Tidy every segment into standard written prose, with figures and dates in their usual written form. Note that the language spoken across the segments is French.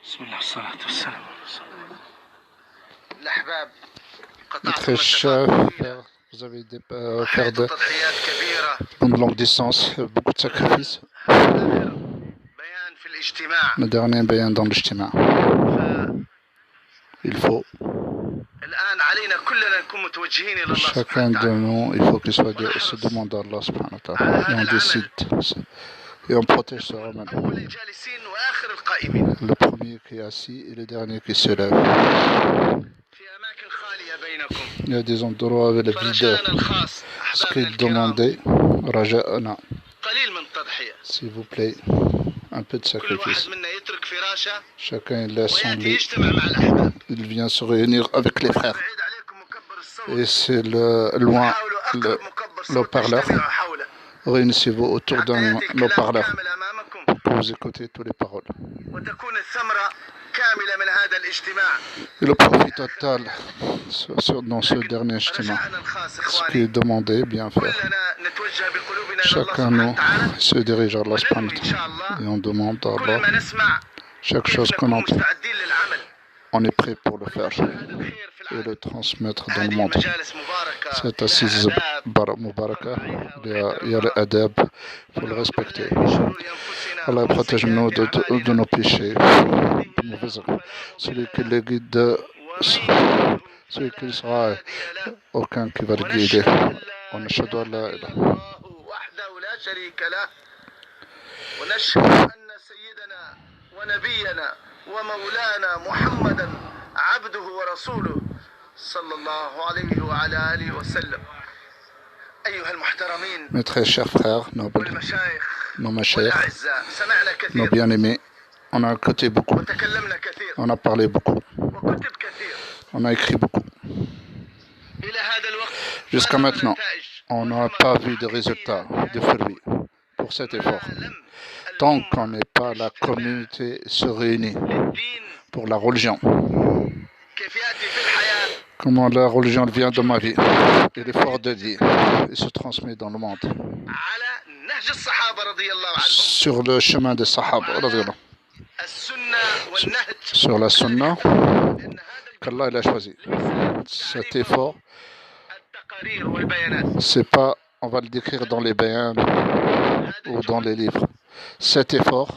بسم الله والصلاة والسلام. Mes très chers frères, vous avez fait une longue distance, beaucoup de sacrifices. Le dernier bayan dans l'ijtima. Il faut, chacun de nous, il faut qu'il se demande à Allah subhanahu wa ta'ala. Et on décide. Et on protège ce ramadan. Le premier qui est assis et le dernier qui se lève. Il y a des endroits avec le vide. Ce qu'il demandait, Raja'ana, s'il vous plaît, un peu de sacrifice. Chacun laisse son lit. Il vient se réunir avec les frères. Et c'est loin le parleur. Réunissez-vous autour d'un haut-parleur pour que vous écoutez toutes les paroles. Et le profit total dans ce dernier ijtima, ce qui est demandé, bien faire. Chacun nous se dirige à Allah subhanahu wa ta'ala et on demande à Allah chaque chose qu'on entend. On est prêt pour le faire et le transmettre dans le monde. Cette assise Mubaraka, il y a l'adab, il faut le respecter. Allah protège-nous de nos péchés, de mauvaises actes. Celui qui le guide, celui qui sera, aucun qui va le guider. On ashhadu an la ilaha illallah. ونشهد أن سيدنا ونبينا ومولانا محمدا عبده ورسوله صلى الله عليه وعلى آله وسلم. أيها المحترمين Mes très chers frères, nos mashayikh, nos bien-aimés, on a écouté beaucoup, on a parlé beaucoup, on a écrit beaucoup. Jusqu'à maintenant, on n'a pas vu de résultats, de fruits pour cet effort. Tant qu'on n'est pas la communauté se réunit pour la religion. Comment la religion vient de ma vie et l'effort de Dieu et se transmet dans le monde. Sur le chemin des Sahaba, sur la sunna qu'Allah a choisi. Cet effort, c'est pas, on va le décrire dans les bayans ou dans les livres. Cet effort,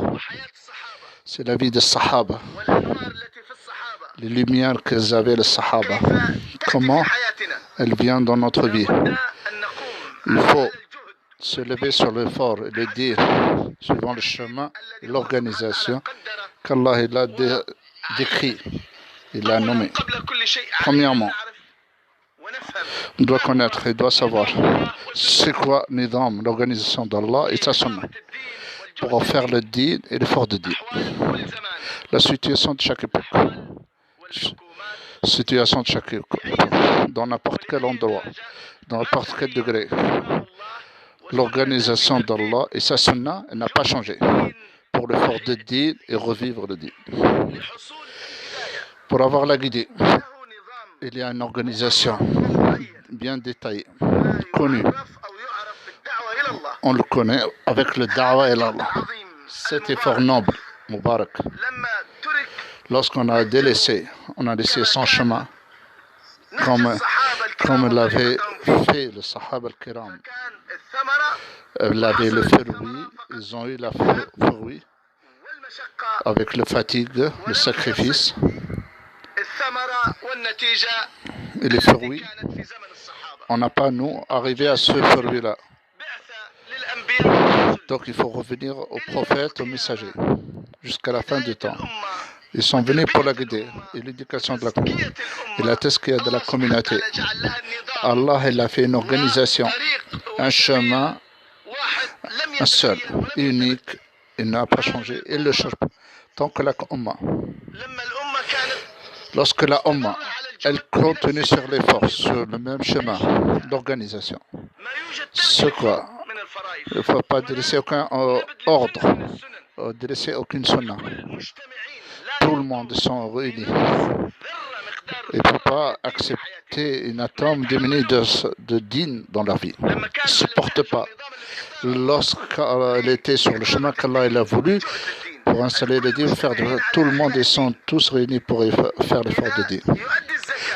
c'est la vie des Sahaba. Les lumières qu'elles avaient, les Sahaba. Comment elles viennent dans notre vie. Il faut se lever sur l'effort et le dire, suivant le chemin et l'organisation qu'Allah a décrit, il l'a nommé. Premièrement, on doit connaître et doit savoir c'est quoi Nidam, l'organisation d'Allah et sa sunna, pour faire le din et l'effort de din. La situation de chaque époque, dans n'importe quel endroit, dans n'importe quel degré. L'organisation d'Allah et sa sunna n'a pas changé pour l'effort de din et revivre le din. Pour avoir la guidée, il y a une organisation bien détaillée, connue. On le connaît avec le da'wa et Allah. Cet effort noble, Mubarak. Lorsqu'on a délaissé, on a laissé son chemin, comme l'avait fait le Sahaba al-Kiram. Ils avaient le fruit, ils ont eu le fruit avec le fatigue, le sacrifice. Et les fruits, on n'a pas, nous, arrivé à ce fruit-là. Donc il faut revenir aux prophètes, aux messagers, jusqu'à la fin du temps. Ils sont venus pour la guider et l'éducation de la communauté et la tazkiya de la communauté. Allah, il a fait une organisation, un chemin, un seul, unique, il n'a pas changé, il ne le change pas. Tant que la Ummah, lorsque la Ummah, elle continue sur l'effort, sur le même chemin d'organisation, c'est quoi? Il ne faut pas délaisser aucun ordre, délaisser aucune sunna. Tout le monde sont réunis Il ne peut pas accepter une atome diminuée de din dans leur vie. Il ne supporte pas. Lorsqu'elle était sur le chemin qu'Allah a voulu pour installer le din, tout le monde, ils sont tous réunis pour faire l'effort de din.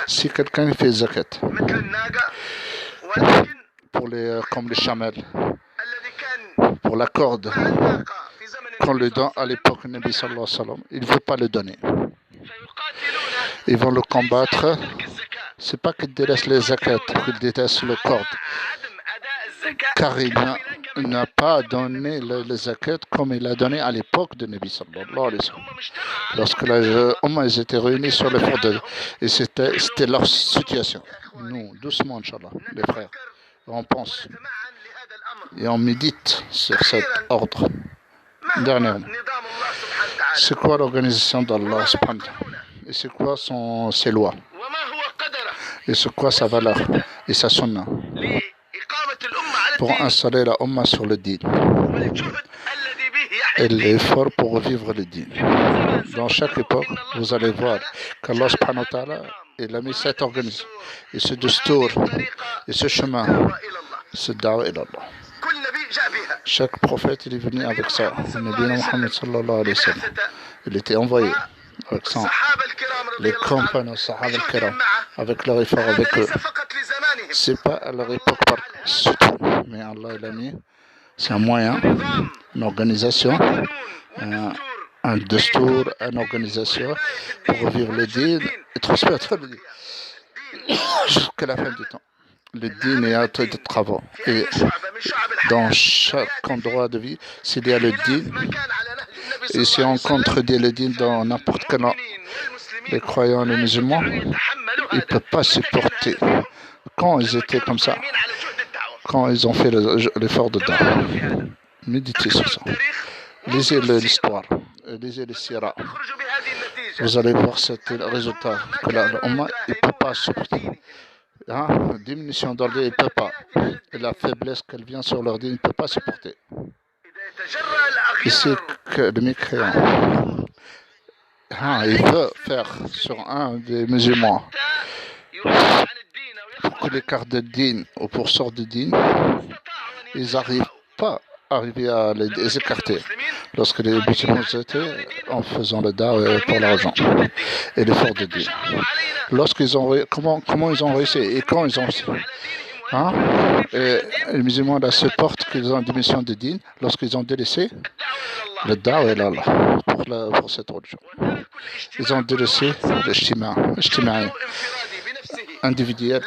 Si quelqu'un fait zakat, comme les chamelles, pour la corde, qu'on le donne à l'époque du Nabi sallallahu alayhi wa sallam, il ne veut pas le donner. Ils vont le combattre. Ce n'est pas qu'ils délaissent les zakats, qu'ils détestent le corde, car il n'a pas donné le zakat comme il a donné à l'époque de Nabi sallallahu alayhi wa sallam. Lorsque ils étaient réunis sur le fort de... Et c'était leur situation. Nous, doucement, Inch'Allah, les frères, on pense et on médite sur cet ordre. Dernièrement, c'est quoi l'organisation d'Allah subhanahu wa ta'ala? Et c'est quoi ses lois? Et c'est quoi sa valeur et sa sunna pour installer la Ummah sur le din et l'effort pour revivre le din. Dans chaque époque, vous allez voir qu'Allah subhanahu wa ta'ala, il a mis cette organisation et ce dustour et ce chemin, ce da'wa ila Allah. Chaque prophète il est venu avec ça. Le Nabi Muhammad sallallahu alayhi wa sallam, il était envoyé avec ça. Les compagnons Sahaba al-Kiram, avec leur effort avec eux. C'est pas à leur époque surtout, mais Allah il a mis, c'est un moyen, une organisation, un destour, une organisation pour revivre le din et transmettre le din jusqu'à la fin du temps. Le din est un truc de travaux. Et dans chaque endroit de vie, s'il y a le din, et si on contredit le din dans n'importe quel endroit, les croyants, les musulmans, ils ne peuvent pas supporter. Quand ils étaient comme ça, quand ils ont fait l'effort de da'wah, méditez sur ça. Lisez l'histoire, lisez les sirah. Vous allez voir ce résultat que l'Ummah ne peut pas supporter. Diminution d'ordre, il ne peut pas. Et la faiblesse qu'elle vient sur leur din, il ne peut pas supporter. Ici, que le mécréant, il veut faire sur un des musulmans pour que l'écart de din ou pour sortir de din, ils n'arrivent pas à les écarter. Lorsque les musulmans étaient en faisant le da'wah pour l'argent et l'effort de din. Lorsqu'ils ont comment ils ont réussi et quand ils ont réussi. Et les musulmans là supportent qu'ils ont une diminution de din lorsqu'ils ont délaissé le da'wah et l'Allah pour cette religion. Ils ont délaissé l'ijtima'i individuel.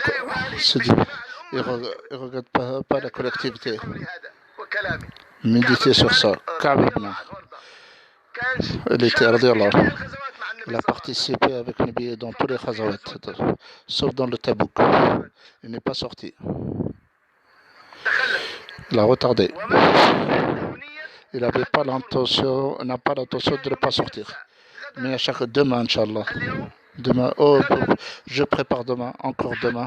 Ils ne regardent pas la collectivité. Méditez sur ça. Ka'b ibn il était radiallahu anhu. Il a participé avec Nabi dans tous les khazawat, sauf dans le Tabouk. Il n'est pas sorti. Il a retardé. Il n'a pas l'intention de ne pas sortir. Mais à chaque demain, Inch'Allah, demain, je prépare demain, encore demain,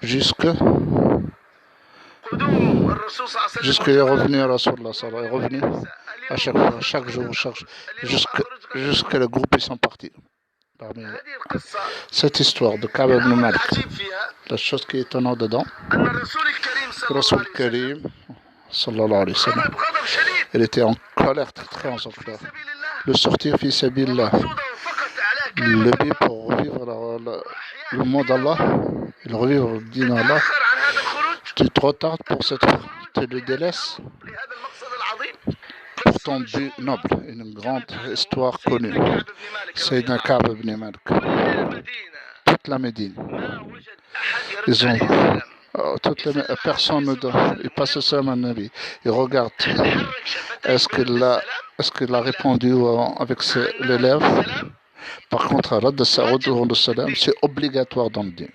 jusqu'il est revenu à Rasulullah, est revenu à chaque fois, chaque jour, jusqu'à le groupe ils sont partis. Parmi cette histoire de Ka'b ibn Malik, la chose qui est étonnante dedans, Rasul Karim, sallallahu alayhi wa sallam, il était en colère, très en colère. Le sortir fi sabilillah, le but pour revivre le mot d'Allah, il revivre le din d'Allah, tu te retardes pour cette fois, tu le délaisses pour ton but noble, une grande histoire connue. C'est un Ka'b ibn Malik. Toute la Médine, ils ont personne ils passent ça à un Nabi. Ils regardent. Est-ce qu'il a répondu avec les lèvres? Par contre, à de sa retour de salam, c'est obligatoire dans le din.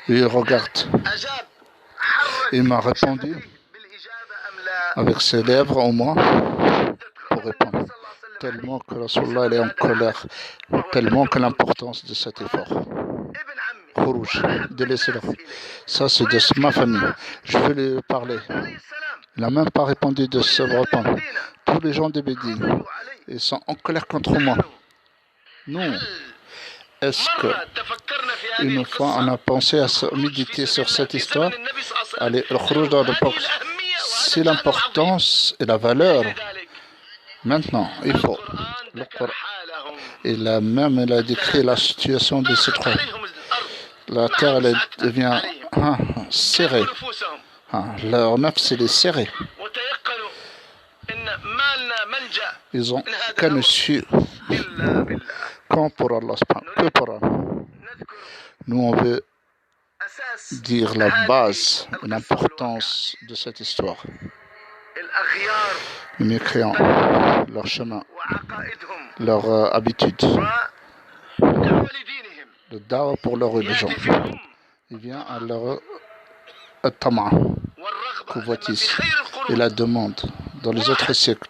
Il regarde. Il m'a répondu avec ses lèvres au moins pour répondre. Tellement que Rasulullah est en colère, tellement que l'importance de cet effort. Khurouj, délaisser la route. Ça, c'est de ma famille. Je veux lui parler. Il n'a même pas répondu de se répondre. Tous les gens de Médine, ils sont en colère contre moi. Non. est-ce que une fois on a pensé à méditer sur cette histoire, allez, le Khuruj dans l'époque, c'est l'importance et la valeur. Maintenant, il faut. Le Coran, il a décrit la situation de ces trois. La terre elle devient serrée. Leur nafs est serrée. Ils ont qu'un issue quand pour Allah, que pour Allah. Nous, on veut dire la base, l'importance de cette histoire. Les mécréants, leur chemin, leur habitude, le dawa pour leur religion. Il vient à leur tama, convoitise, et la demande dans les autres siècles.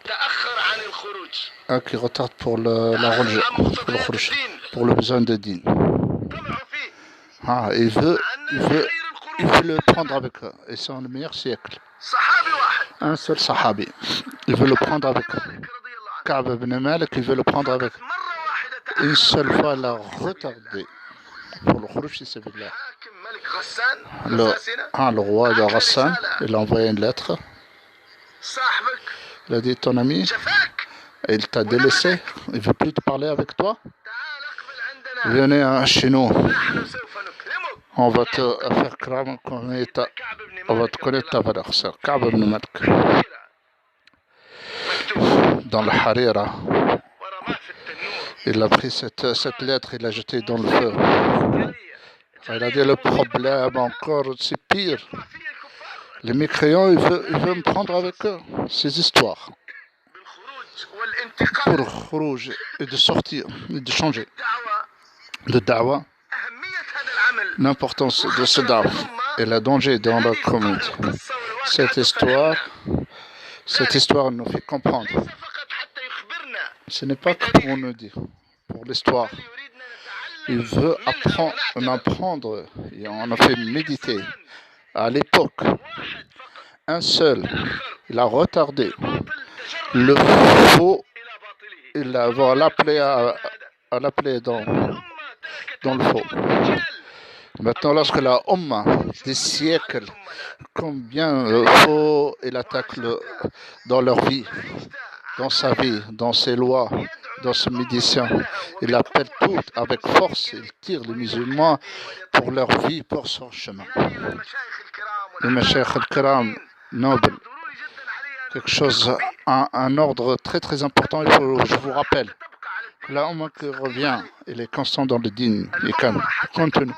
Un qui retarde pour la religion, pour le besoin de din. Il veut le prendre avec eux. Et c'est le meilleur siècle. Un seul sahabi. Il veut le prendre avec eux. Ka'b ibn Malik, il veut le prendre avec eux. Une seule fois, il a retardé pour le khuruj fi sabilillah. Le roi de Ghassan, il a envoyé une lettre. Il a dit, ton ami, il t'a délaissé, il ne veut plus te parler avec toi. Venez chez nous. On va te faire kram, on va te connaître ta valeur. C'est Ka'b ibn Malik. Dans le Harira, il a pris cette lettre, il l'a jetée dans le feu. Il a dit, le problème encore, c'est pire. Les mécréants, ils veulent me prendre avec eux. Ces histoires. Pour khuruj et de sortir, et de changer. De da'wa. L'importance de ce da'wa et le danger dans la communauté. Cette histoire nous fait comprendre. Ce n'est pas que pour nous dire, pour l'histoire. Il veut apprendre, et on a fait méditer. À l'époque, un seul, il a retardé. Le faux, il va l'appeler à l'appeler dans le faux. Maintenant, lorsque la Ummah, des siècles, combien le faux, il attaque dans leur vie, dans sa vie, dans ses lois, dans ses médecins. Il appelle tout avec force, il tire les musulmans pour leur vie, pour son chemin. Les Mashaykh al-Kiram, nobles, quelque chose, un ordre très très important, je vous rappelle. La Ummah qui revient, il est constant dans le din, il continue.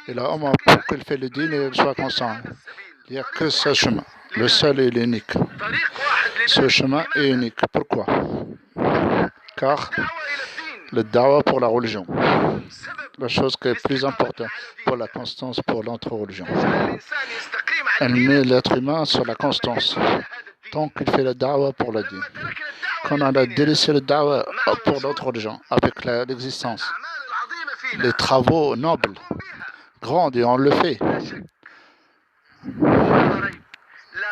Et la Ummah, pour qu'elle fait le din, elle soit constant. Il n'y a que ce chemin, le seul et l'unique. Ce chemin est unique. Pourquoi? Car le da'wa pour la religion, la chose qui est plus importante pour la constance, pour l'entre-religion. Elle met l'être humain sur la constance, tant qu'il fait le da'wa pour la din. Quand on a délaissé le da'wa pour notre religion, avec l'existence, les travaux nobles, grands, et on le fait,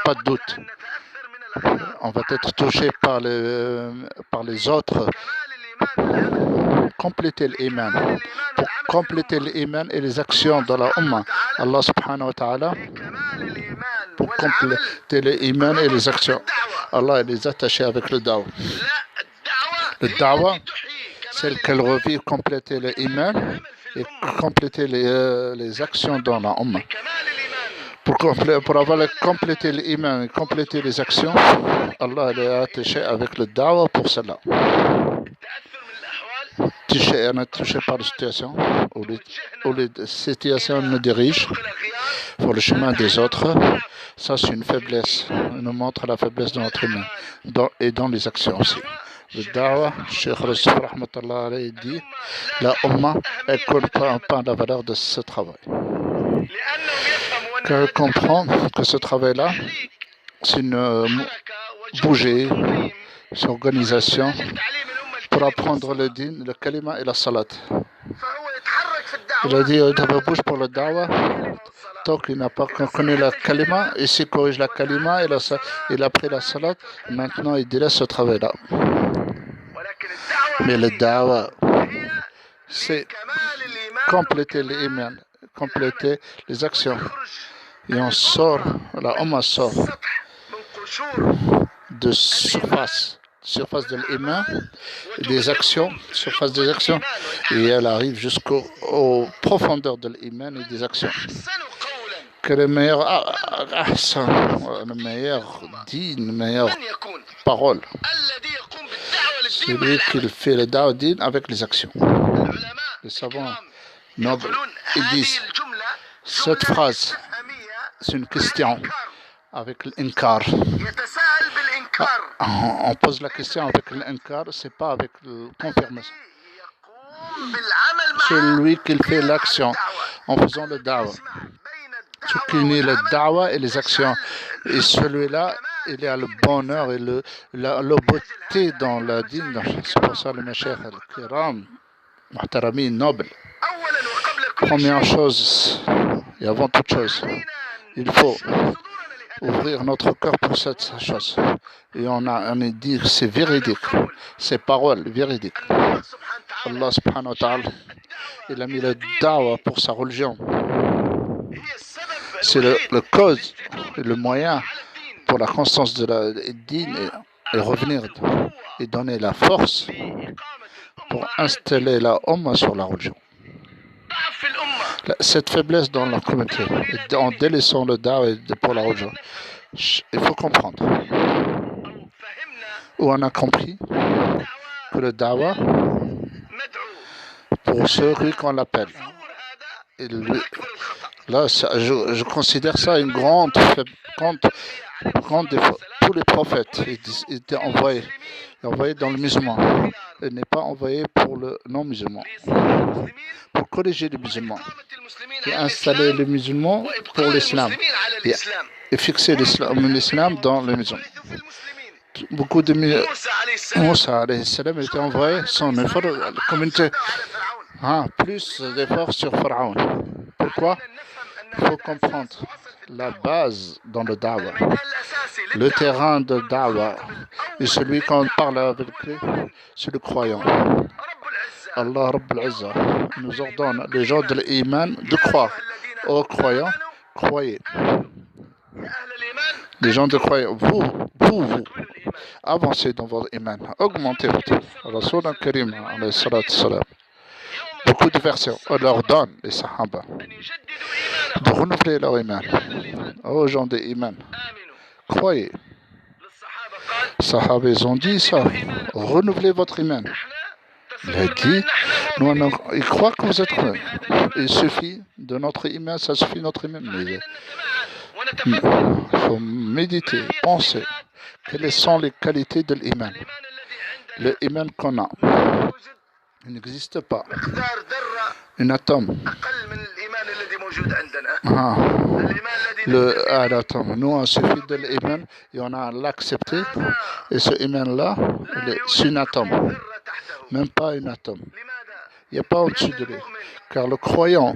pas de doute. On va être touché par les autres. Compléter l'iman. Pour compléter l'iman et les actions dans la Ummah, Allah subhanahu wa ta'ala, pour compléter l'iman et les actions, Allah les attaché avec le da'wa. Le da'wa, c'est qu'elle revit compléter l'iman et compléter les actions dans la Ummah. Pour avoir complété l'iman et compléter les actions, Allah les a attachés avec le da'wa pour cela. On est touché par la situation où les situations nous dirigent pour le chemin des autres. Ça, c'est une faiblesse. On nous montre la faiblesse de notre humain et dans les actions aussi. Le da'wa, Cheikh Rasoul rahmatullah alayhi dit, la Ummah, elle ne comprend pas la valeur de ce travail. Car elle comprend que ce travail-là, c'est une bouger, c'est une organisation pour apprendre le din, le kalima et la salat. Il a dit, il bouge pour le da'wa. Tant qu'il n'a pas connu la kalima, il s'y corrige la kalima, il a pris la salat, maintenant il délaisse ce travail-là. Mais le da'wa, c'est compléter l'iman, compléter les actions. Et on sort, la Ummah sort de surface de l'iman, des actions, surface des actions, et elle arrive jusqu'aux profondeurs de l'iman et des actions. Que le meilleur din, le meilleur parole, celui qui fait le da'wah avec les actions. Les savants nobles, ils disent cette phrase, c'est une question avec l'inkar. On pose la question avec l'inkar, c'est pas avec la confirmation. Celui qui fait l'action en faisant le da'wah, ce qui unit le da'wah et les actions, et celui-là, il a le bonheur et la beauté dans la dîne. C'est pour ça le Mashaykh al-Kiram, Muhtaramin, noble. Première chose, et avant toute chose, il faut ouvrir notre cœur pour cette chose. Et on dit que c'est véridique, ces paroles véridiques. Allah subhanahu wa ta'ala, il a mis le da'wah pour sa religion. C'est le cause et le moyen pour la constance de la dîne et revenir et donner la force pour installer la Ummah sur la religion. Cette faiblesse dans la communauté, en délaissant le da'wah pour la religion, il faut comprendre. Où on a compris que le da'wah, pour celui qu'on l'appelle, là, je considère ça une grande défaut. Tous les prophètes étaient envoyés dans le musulman. Ils n'est pas envoyé pour le non-musulman, pour corriger les musulmans et installer les musulmans pour l'islam et fixer l'islam dans le musulman. Beaucoup de Moussa alayhi salam était envoyé son effort, la communauté, plus d'efforts sur Pharaon. Pourquoi? Il faut comprendre la base dans le da'wah. Le terrain de da'wah est celui qu'on parle avec lui, c'est le croyant. Allah Rabbul Izzah nous ordonne, les gens de l'iman, de croire. Ô croyants, croyez. Les gens de croyants, vous, avancez dans votre iman, augmentez votre Rasul al-Karim, alayhi salatu salam. Beaucoup de versions, on leur donne, les Sahaba, de renouveler leur iman. Aux gens de iman, croyez. Les Sahaba, ils ont dit ça, renouvelez votre iman. Il a dit, ils croient que vous êtes croyants. Il suffit de notre iman, ça suffit notre iman. Mais il faut méditer, penser. Quelles sont les qualités de l'iman? Le iman qu'on a, il n'existe pas. Un atome. L'atome. Nous, on suffit de l'iman et on a l'accepté. Et ce iman-là, c'est un atome. Même pas un atome. Il n'y a pas au-dessus de lui. Car le croyant,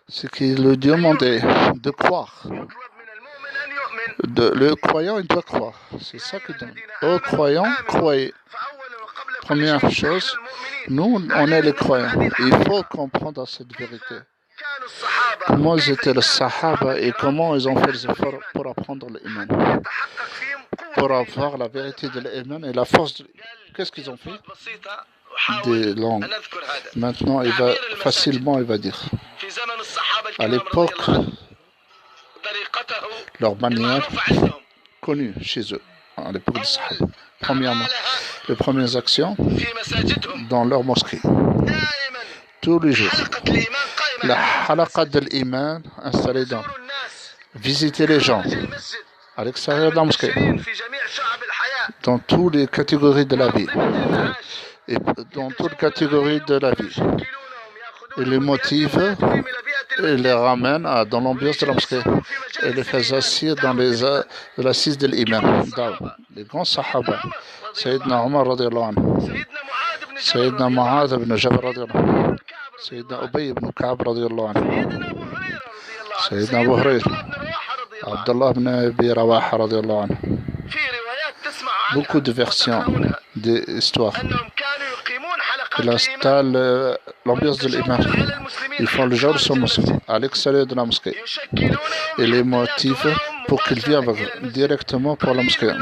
c'est qu'il lui demandait de croire. Le croyant, il doit croire. C'est ça que donne. Ô croyant, croyez. Première chose, nous, on est les croyants. Il faut comprendre cette vérité. Comment ils étaient les Sahaba et comment ils ont fait les efforts pour apprendre l'iman. Pour avoir la vérité de l'iman et la force de l'iman. Qu'est-ce qu'ils ont fait? Des langues. Maintenant, il va dire. À l'époque, leur manière connue chez eux, à l'époque des Sahaba. Premièrement, les premières actions dans leur mosquée. Tous les jours. La halaqa de l'iman installée dans. Visiter les gens à l'extérieur de la mosquée. Dans toutes les catégories de la vie. Et dans toutes les catégories de la vie. Et les motive et les ramène dans l'ambiance de la mosquée. Et les fait assis dans l'assise de l'imam. Les grands sahaba. Sayyidina Omar radiallahu anhu. Sayyidina Mu'adh ibn Jabal radiallahu anhu. Sayyidina Ubay ibn Ka'b radiallahu anhu. Sayyidina Abu Hurayra. Abdullah ibn Abi Rawaha radiallahu anhu. Beaucoup de versions d'histoires Il installe l'ambiance de l'imam. Ils font le genre de son mosquée, à l'extérieur de la mosquée. Et les motifs pour qu'ils viennent directement pour la mosquée.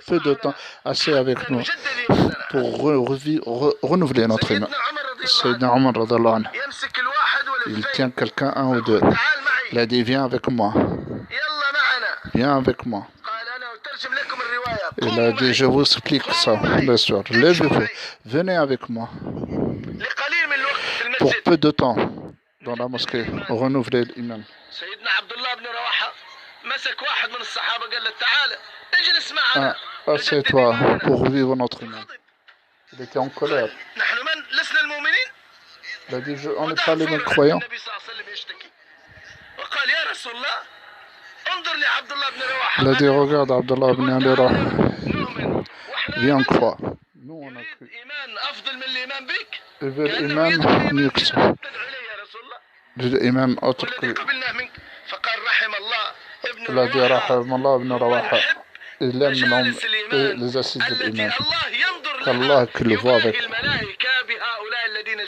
Peu de temps, assez avec nous pour renouveler notre imam. Sayyidina Omar radhiyallahu anhu, il tient quelqu'un, un ou deux. Il a dit, viens avec moi. Viens avec moi. Il a dit, je vous explique ça, bien sûr. Levez-vous, venez avec moi. Pour peu de temps, dans la mosquée, renouveler l'imam. Assieds-toi pour vivre notre imam. Il était en colère. Il a dit, on n'est pas les mêmes croyants. Il a dit, regarde Abdullah ibn Rawaha, viens croire. Nous on a cru. Il veut l'imam mieux que ça. L'imam autre que. Il a dit, Rahimallah ibn Rawaha, il aime l'homme et les assises de l'imam. Qu'Allah qui le voit avec.